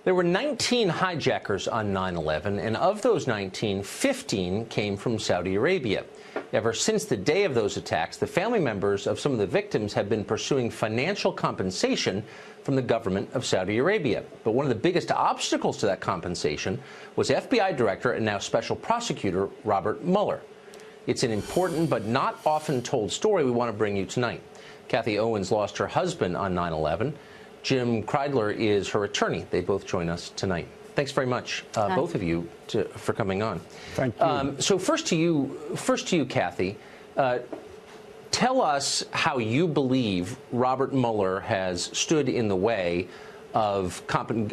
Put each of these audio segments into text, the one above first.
There were 19 hijackers on 9/11, and of those 19, 15 came from Saudi Arabia. Ever since the day of those attacks, the family members of some of the victims have been pursuing financial compensation from the government of Saudi Arabia. But one of the biggest obstacles to that compensation was FBI Director and now Special Prosecutor Robert Mueller. It's an important but not often told story we want to bring you tonight. Kathy Owens lost her husband on 9/11. Jim Kreidler is her attorney. They both join us tonight. Thanks very much, both of you, for coming on. Thank you. So first to you, Kathy. Tell us how you believe Robert Mueller has stood in the way of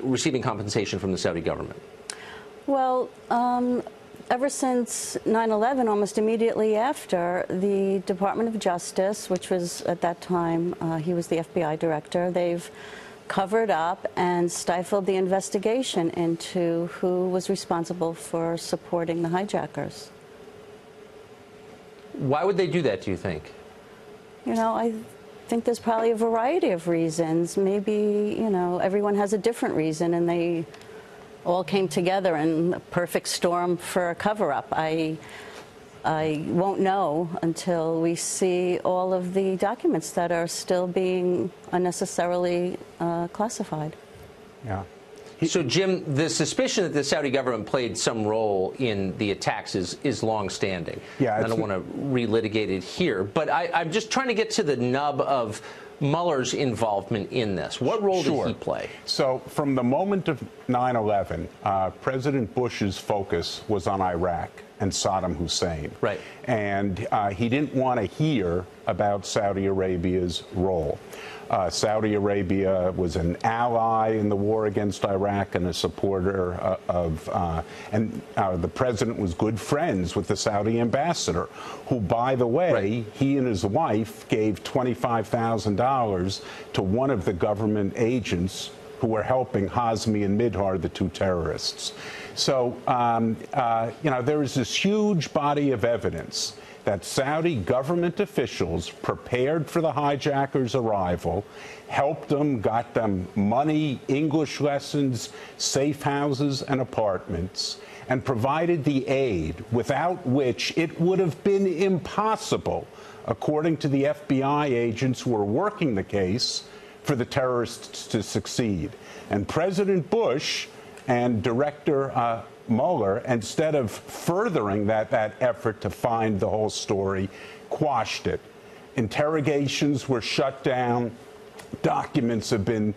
receiving compensation from the Saudi government. Well, ever since 9/11, almost immediately after, the Department of Justice, which was at that time, he was the FBI director, they've covered up and stifled the investigation into who was responsible for supporting the hijackers. Why would they do that, do you think? You know, I think there's probably a variety of reasons. Maybe, you know, everyone has a different reason, and they all came together in a perfect storm for a cover-up. I won't know until we see all of the documents that are still being unnecessarily classified. Yeah. So, Jim, the suspicion that the Saudi government played some role in the attacks is long-standing. Yeah, I don't want to relitigate it here, but I'm just trying to get to the nub of Mueller's involvement in this. What role did he play? So from the moment of 9/11, President Bush's focus was on Iraq and Saddam Hussein. Right. And he didn't want to hear about Saudi Arabia's role. Saudi Arabia was an ally in the war against Iraq and a supporter the president was good friends with the Saudi ambassador, who, by the way, he and his wife gave $25,000 to one of the government agents who were helping Hazmi and Midhar, the two terrorists. So, you know, there is this huge body of evidence that Saudi government officials prepared for the hijackers' arrival, helped them, got them money, English lessons, safe houses and apartments, and provided the aid without which it would have been impossible, according to the FBI agents who were working the case, for the terrorists to succeed. And President Bush and Director Mueller, instead of furthering that effort to find the whole story, quashed it. Interrogations were shut down. Documents have been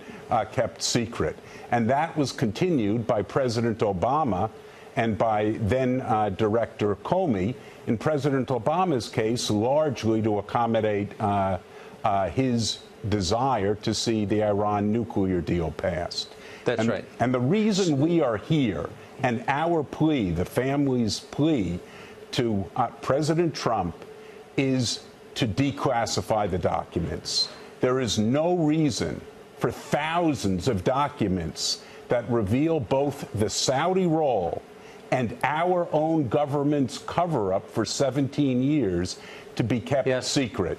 kept secret. And that was continued by President Obama and by then Director Comey, in President Obama's case, largely to accommodate his desire to see the Iran nuclear deal passed. That's right. And the reason we are here, and our plea, the family's plea to President Trump, is to declassify the documents. There is no reason for thousands of documents that reveal both the Saudi role and our own government's cover-up for 17 years to be kept secret.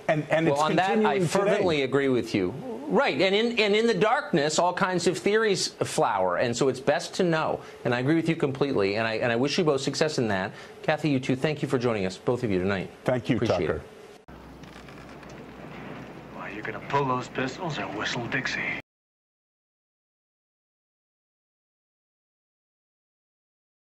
And it's on that, I continuing fervently today. agree with you. Right, and in the darkness, all kinds of theories flower, and so it's best to know. And I agree with you completely, and I wish you both success in that. Kathy, you too, thank you for joining us, both of you, tonight. Thank you, Appreciate Tucker. it. Well, you're going to pull those pistols or whistle Dixie.